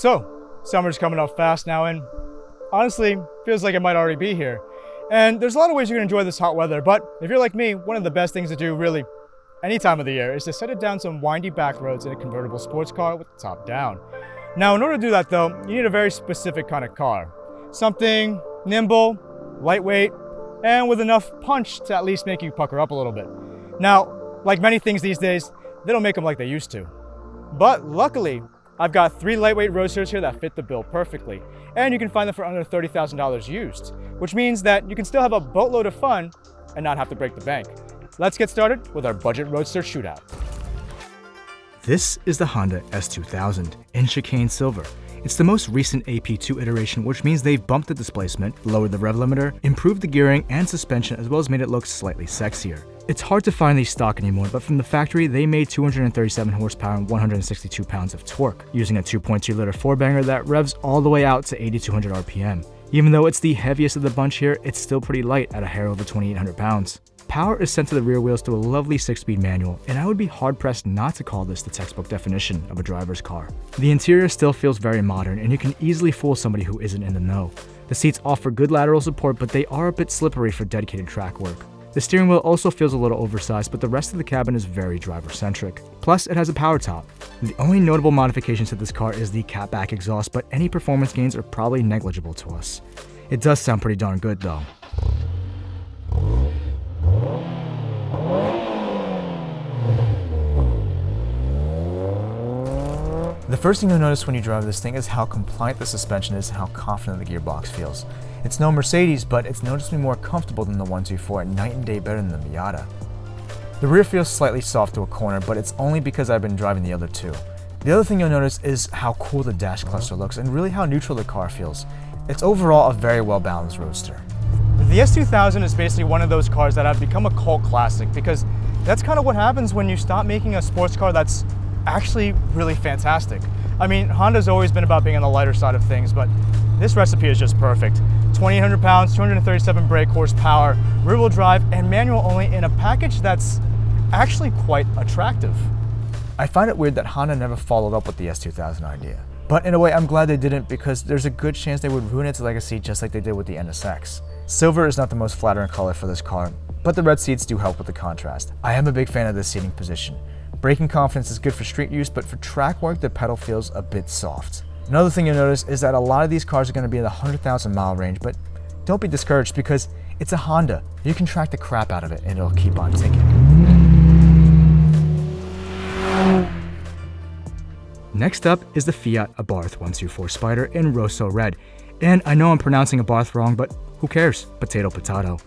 So, summer's coming up fast now, and honestly, feels like it might already be here. And there's a lot of ways you can enjoy this hot weather, but if you're like me, one of the best things to do really any time of the year is to set it down some windy back roads in a convertible sports car with the top down. Now, in order to do that though, you need a very specific kind of car. Something nimble, lightweight, and with enough punch to at least make you pucker up a little bit. Now, like many things these days, they don't make them like they used to. But luckily, I've got 3 lightweight Roadsters here that fit the bill perfectly, and you can find them for under $30,000 used, which means that you can still have a boatload of fun and not have to break the bank. Let's get started with our budget Roadster shootout. This is the Honda S2000 in chicane silver. It's the most recent AP2 iteration, which means they've bumped the displacement, lowered the rev limiter, improved the gearing and suspension, as well as made it look slightly sexier. It's hard to find these stock anymore, but from the factory, they made 237 horsepower and 162 pounds of torque, using a 2.2-liter 4-banger that revs all the way out to 8,200 RPM. Even though it's the heaviest of the bunch here, it's still pretty light at a hair over 2,800 pounds. Power is sent to the rear wheels through a lovely 6-speed manual, and I would be hard-pressed not to call this the textbook definition of a driver's car. The interior still feels very modern, and you can easily fool somebody who isn't in the know. The seats offer good lateral support, but they are a bit slippery for dedicated track work. The steering wheel also feels a little oversized, but the rest of the cabin is very driver-centric. Plus, it has a power top. The only notable modifications to this car is the catback exhaust, but any performance gains are probably negligible to us. It does sound pretty darn good though. The first thing you'll notice when you drive this thing is how compliant the suspension is and how confident the gearbox feels. It's no Mercedes, but it's noticeably more comfortable than the 124 and night and day better than the Miata. The rear feels slightly soft to a corner, but it's only because I've been driving the other two. The other thing you'll notice is how cool the dash cluster looks and really how neutral the car feels. It's overall a very well balanced Roadster. The S2000 is basically one of those cars that have become a cult classic because that's kind of what happens when you stop making a sports car that's actually really fantastic. I mean, Honda's always been about being on the lighter side of things, but this recipe is just perfect. 2,800 pounds, 237 brake horsepower, rear-wheel drive, and manual only in a package that's actually quite attractive. I find it weird that Honda never followed up with the S2000 idea. But in a way, I'm glad they didn't because there's a good chance they would ruin its legacy just like they did with the NSX. Silver is not the most flattering color for this car, but the red seats do help with the contrast. I am a big fan of this seating position. Braking confidence is good for street use, but for track work, the pedal feels a bit soft. Another thing you'll notice is that a lot of these cars are going to be in the 100,000 mile range, but don't be discouraged because it's a Honda. You can track the crap out of it and it'll keep on ticking. Next up is the Fiat Abarth 124 Spider in Rosso Red. And I know I'm pronouncing Abarth wrong, but who cares? Potato, potato.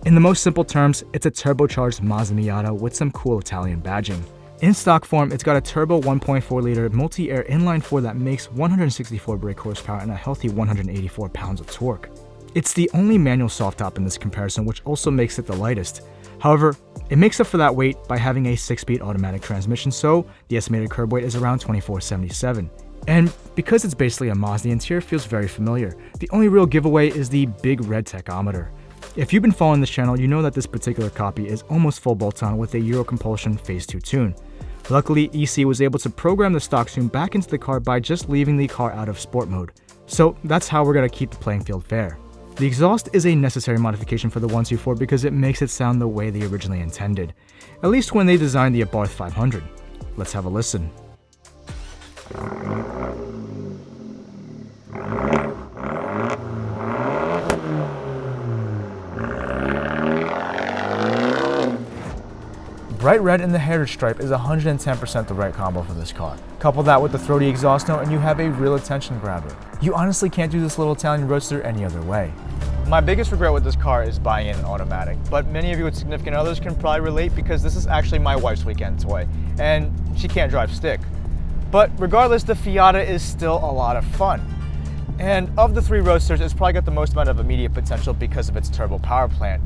In the most simple terms, it's a turbocharged Mazda Miata with some cool Italian badging. In stock form, it's got a turbo 1.4-liter multi-air inline-4 that makes 164 brake horsepower and a healthy 184 pounds of torque. It's the only manual soft top in this comparison, which also makes it the lightest. However, it makes up for that weight by having a 6-speed automatic transmission, so the estimated curb weight is around 2477. And because it's basically a Mazda, the interior feels very familiar. The only real giveaway is the big red tachometer. If you've been following this channel, you know that this particular copy is almost full bolt-on with a Euro Compulsion Phase 2 tune. Luckily, EC was able to program the stock tune back into the car by just leaving the car out of sport mode. So that's how we're going to keep the playing field fair. The exhaust is a necessary modification for the 124 because it makes it sound the way they originally intended, at least when they designed the Abarth 500. Let's have a listen. Bright red in the heritage stripe is 110% the right combo for this car. Couple that with the throaty exhaust note and you have a real attention grabber. You honestly can't do this little Italian Roadster any other way. My biggest regret with this car is buying it in automatic, but many of you with significant others can probably relate because this is actually my wife's weekend toy, and she can't drive stick. But regardless, the Fiata is still a lot of fun. And of the 3 Roadsters, it's probably got the most amount of immediate potential because of its turbo power plant.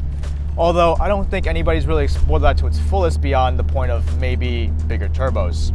Although I don't think anybody's really explored that to its fullest beyond the point of maybe bigger turbos.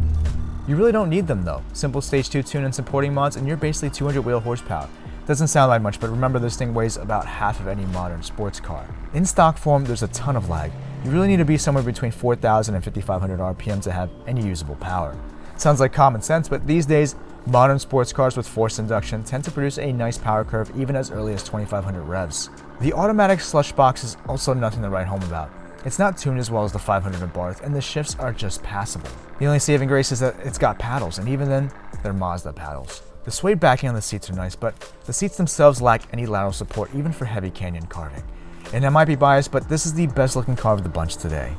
You really don't need them though. Simple stage 2 tune and supporting mods and you're basically 200 wheel horsepower. Doesn't sound like much, but remember this thing weighs about half of any modern sports car. In stock form, there's a ton of lag. You really need to be somewhere between 4,000 and 5,500 RPM to have any usable power. Sounds like common sense, but these days, Modern sports cars with forced induction tend to produce a nice power curve even as early as 2500 revs. The automatic slush box is also nothing to write home about. It's not tuned as well as the 500 Abarth, and the shifts are just passable. The only saving grace is that it's got paddles, and even then, they're Mazda paddles. The suede backing on the seats are nice, but the seats themselves lack any lateral support even for heavy canyon carving. And I might be biased, but this is the best looking car of the bunch today.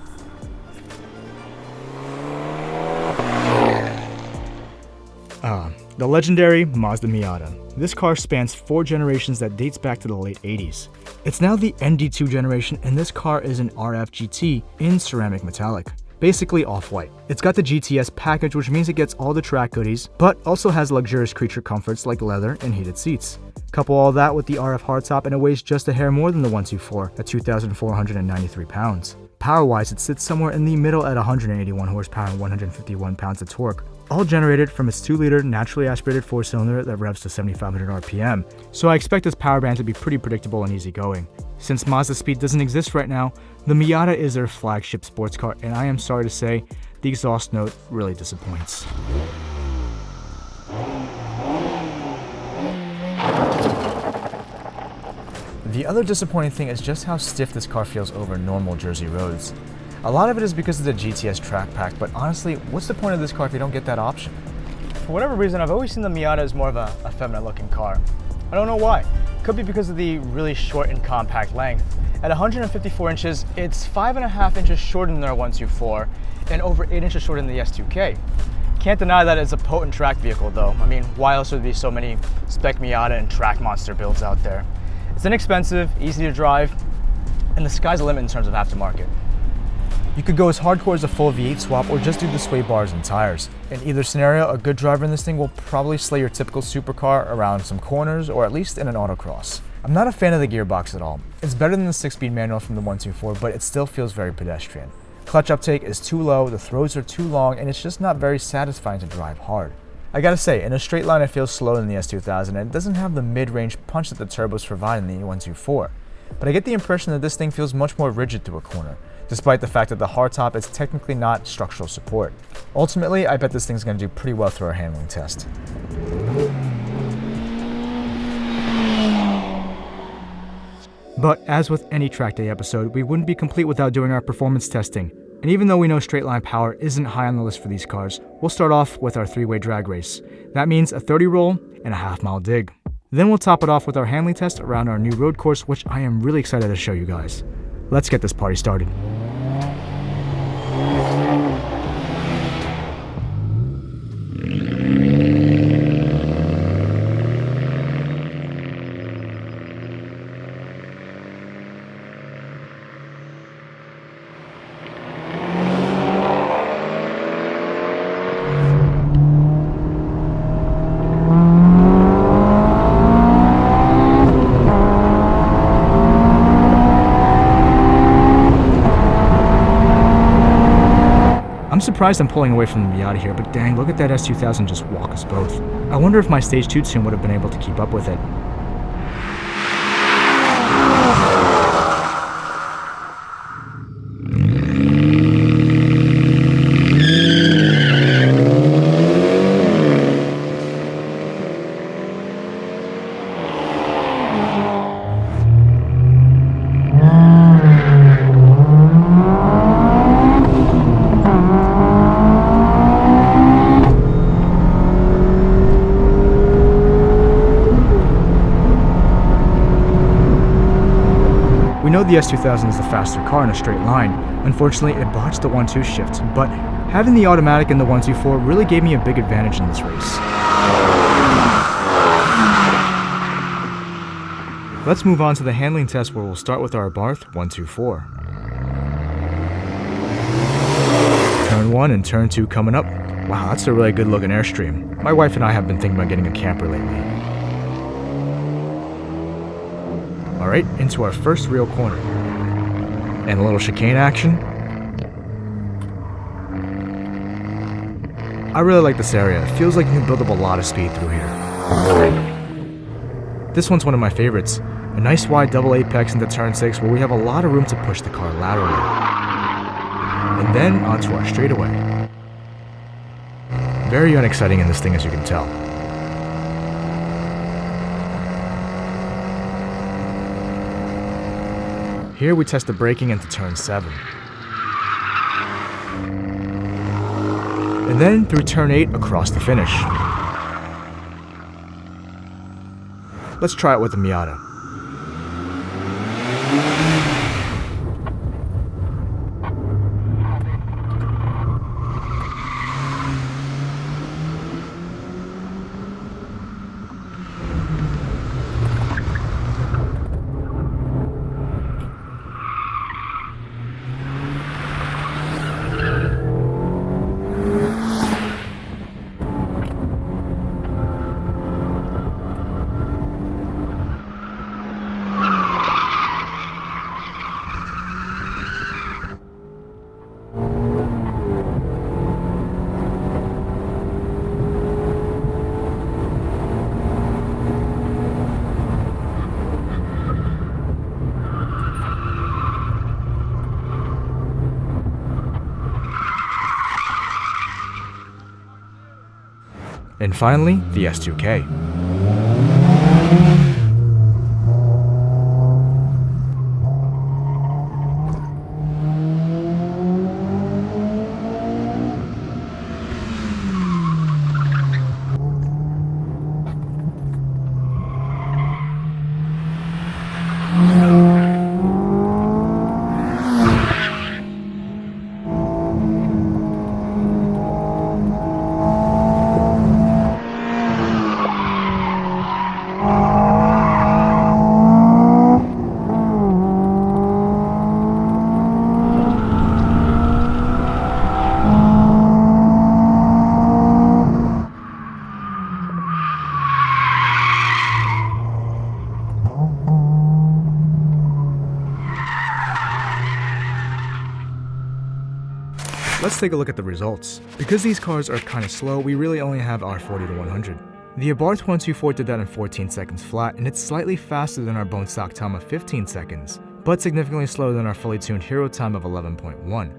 The legendary Mazda Miata. This car spans 4 generations that dates back to the late 80s. It's now the ND2 generation, and this car is an RF GT in ceramic metallic, basically off-white. It's got the GTS package, which means it gets all the track goodies, but also has luxurious creature comforts like leather and heated seats. Couple all that with the RF hardtop and it weighs just a hair more than the 124 at 2,493 pounds. Power-wise, it sits somewhere in the middle at 181 horsepower and 151 pounds of torque, all generated from its 2-liter naturally aspirated 4-cylinder that revs to 7,500 RPM. So I expect this power band to be pretty predictable and easygoing. Since Mazda Speed doesn't exist right now, the Miata is their flagship sports car, and I am sorry to say, the exhaust note really disappoints. The other disappointing thing is just how stiff this car feels over normal Jersey roads. A lot of it is because of the GTS track pack, but honestly, what's the point of this car if you don't get that option? For whatever reason, I've always seen the Miata as more of a feminine looking car. I don't know why. Could be because of the really short and compact length. At 154 inches, it's 5.5 inches shorter than their 124 and over 8 inches shorter than the S2K. Can't deny that it's a potent track vehicle though. I mean, why else would there be so many spec Miata and track monster builds out there? It's inexpensive, easy to drive, and the sky's the limit in terms of aftermarket. You could go as hardcore as a full V8 swap or just do the sway bars and tires. In either scenario, a good driver in this thing will probably slay your typical supercar around some corners or at least in an autocross. I'm not a fan of the gearbox at all. It's better than the 6-speed manual from the 124, but it still feels very pedestrian. Clutch uptake is too low, the throws are too long, and it's just not very satisfying to drive hard. I gotta say, in a straight line it feels slower than the S2000 and it doesn't have the mid-range punch that the turbos provide in the 124. But I get the impression that this thing feels much more rigid through a corner, despite the fact that the hardtop is technically not structural support. Ultimately, I bet this thing's gonna do pretty well through our handling test. But as with any track day episode, we wouldn't be complete without doing our performance testing. And even though we know straight line power isn't high on the list for these cars, we'll start off with our 3-way drag race. That means a 30 roll and a half-mile dig. Then we'll top it off with our handling test around our new road course, which I am really excited to show you guys. Let's get this party started. I'm surprised I'm pulling away from the Miata here, but dang, look at that S2000 just walk us both. I wonder if my stage 2 tune would have been able to keep up with it. We know the S2000 is the faster car in a straight line. Unfortunately, it botched the 1-2 shift, but having the automatic in the 124 really gave me a big advantage in this race. Let's move on to the handling test where we'll start with our Abarth 124. Turn 1 and turn 2 coming up. Wow, that's a really good looking Airstream. My wife and I have been thinking about getting a camper lately. Alright, into our first real corner. And a little chicane action. I really like this area. It feels like you can build up a lot of speed through here. This one's one of my favorites. A nice wide double apex into turn 6 where we have a lot of room to push the car laterally. And then onto our straightaway. Very unexciting in this thing, as you can tell. Here we test the braking into turn 7. And then through turn 8 across the finish. Let's try it with the Miata. And finally, the S2K. Let's take a look at the results. Because these cars are kinda slow, we really only have our 40 to 100. The Abarth 124 did that in 14 seconds flat, and it's slightly faster than our bone stock time of 15 seconds, but significantly slower than our fully tuned hero time of 11.1.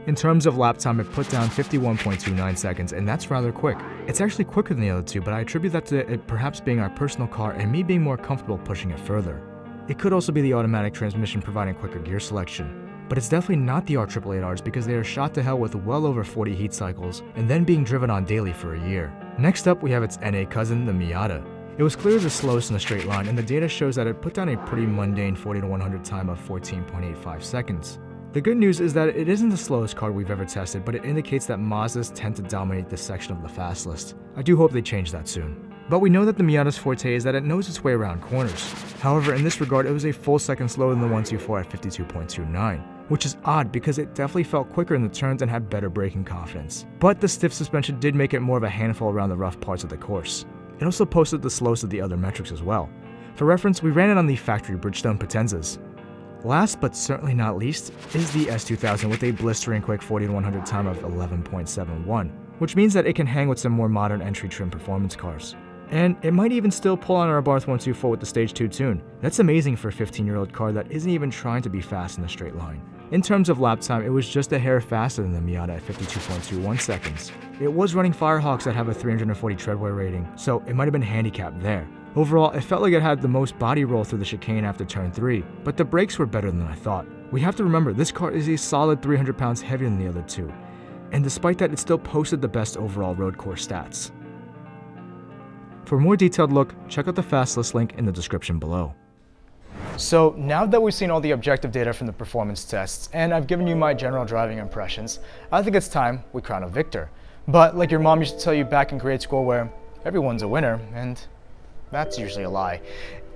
In terms of lap time, it put down 51.29 seconds, and that's rather quick. It's actually quicker than the other two, but I attribute that to it perhaps being our personal car and me being more comfortable pushing it further. It could also be the automatic transmission providing quicker gear selection. But it's definitely not the R888Rs because they are shot to hell with well over 40 heat cycles and then being driven on daily for a year. Next up, we have its NA cousin, the Miata. It was clearly the slowest in the straight line, and the data shows that it put down a pretty mundane 40 to 100 time of 14.85 seconds. The good news is that it isn't the slowest car we've ever tested, but it indicates that Mazdas tend to dominate this section of the fast list. I do hope they change that soon. But we know that the Miata's forte is that it knows its way around corners. However, in this regard, it was a full second slower than the 124 at 52.29. Which is odd because it definitely felt quicker in the turns and had better braking confidence. But the stiff suspension did make it more of a handful around the rough parts of the course. It also posted the slowest of the other metrics as well. For reference, we ran it on the factory Bridgestone Potenzas. Last but certainly not least is the S2000 with a blistering quick 40 to 100 time of 11.71, which means that it can hang with some more modern entry trim performance cars. And it might even still pull on our Abarth 124 with the Stage 2 tune. That's amazing for a 15-year-old car that isn't even trying to be fast in a straight line. In terms of lap time, it was just a hair faster than the Miata at 52.21 seconds. It was running Firehawks that have a 340 treadwear rating, so it might have been handicapped there. Overall, it felt like it had the most body roll through the chicane after turn 3, but the brakes were better than I thought. We have to remember, this car is a solid 300 pounds heavier than the other two, and despite that, it still posted the best overall road course stats. For a more detailed look, check out the fast list link in the description below. So now that we've seen all the objective data from the performance tests, and I've given you my general driving impressions, I think it's time we crown a victor. But like your mom used to tell you back in grade school where everyone's a winner, and that's usually a lie.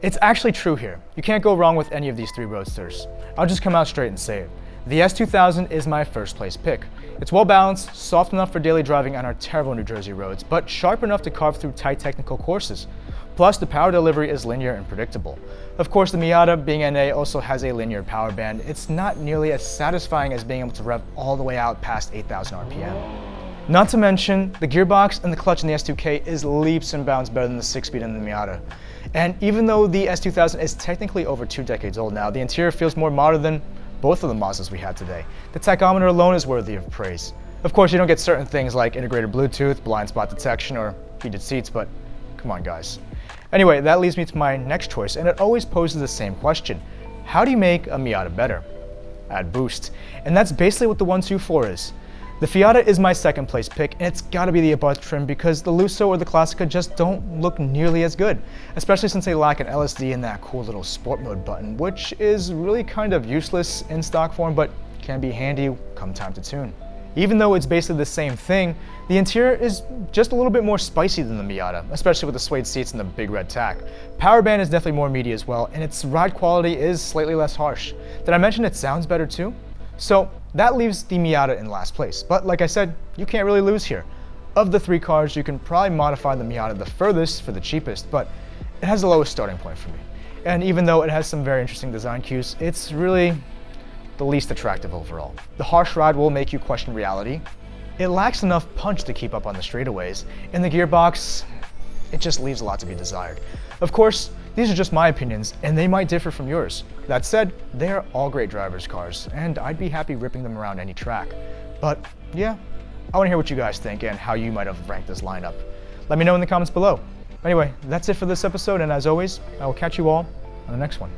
It's actually true here. You can't go wrong with any of these three Roadsters. I'll just come out straight and say it. The S2000 is my first place pick. It's well balanced, soft enough for daily driving on our terrible New Jersey roads, but sharp enough to carve through tight technical courses. Plus, the power delivery is linear and predictable. Of course, the Miata, being NA, also has a linear power band. It's not nearly as satisfying as being able to rev all the way out past 8,000 RPM. Not to mention, the gearbox and the clutch in the S2K is leaps and bounds better than the 6-speed in the Miata. And even though the S2000 is technically over 2 decades old now, the interior feels more modern than both of the Mazdas we had today. The tachometer alone is worthy of praise. Of course, you don't get certain things like integrated Bluetooth, blind spot detection, or heated seats, but come on guys. Anyway, that leads me to my next choice, and it always poses the same question. how do you make a Miata better? Add boost. And that's basically what the 124 is. The Fiat is my second place pick, and it's gotta be the Abarth trim because the Lusso or the Classica just don't look nearly as good, especially since they lack an LSD and that cool little sport mode button, which is really kind of useless in stock form, but can be handy come time to tune. Even though it's basically the same thing, the interior is just a little bit more spicy than the Miata, especially with the suede seats and the big red tack. Power band is definitely more meaty as well, and its ride quality is slightly less harsh. Did I mention it sounds better too? So that leaves the Miata in last place, but like I said, you can't really lose here. Of the three cars, you can probably modify the Miata the furthest for the cheapest, but it has the lowest starting point for me. And even though it has some very interesting design cues, it's really the least attractive overall. The harsh ride will make you question reality. It lacks enough punch to keep up on the straightaways, and the gearbox, it just leaves a lot to be desired. Of course, these are just my opinions, and they might differ from yours. That said, they are all great drivers' cars, and I'd be happy ripping them around any track. But yeah, I want to hear what you guys think and how you might have ranked this lineup. Let me know in the comments below. Anyway, that's it for this episode, and as always, I will catch you all on the next one.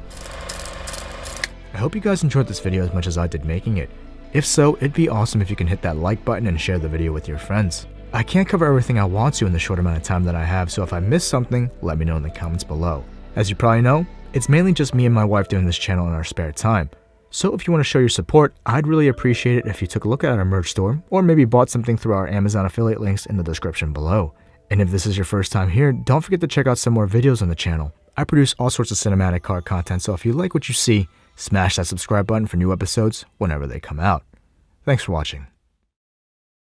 I hope you guys enjoyed this video as much as I did making it. If so, it'd be awesome if you can hit that like button and share the video with your friends. I can't cover everything I want to in the short amount of time that I have, so if I missed something, let me know in the comments below. As you probably know, it's mainly just me and my wife doing this channel in our spare time. So if you want to show your support, I'd really appreciate it if you took a look at our merch store, or maybe bought something through our Amazon affiliate links in the description below. And if this is your first time here, don't forget to check out some more videos on the channel. I produce all sorts of cinematic car content, so if you like what you see, smash that subscribe button for new episodes whenever they come out. Thanks for watching.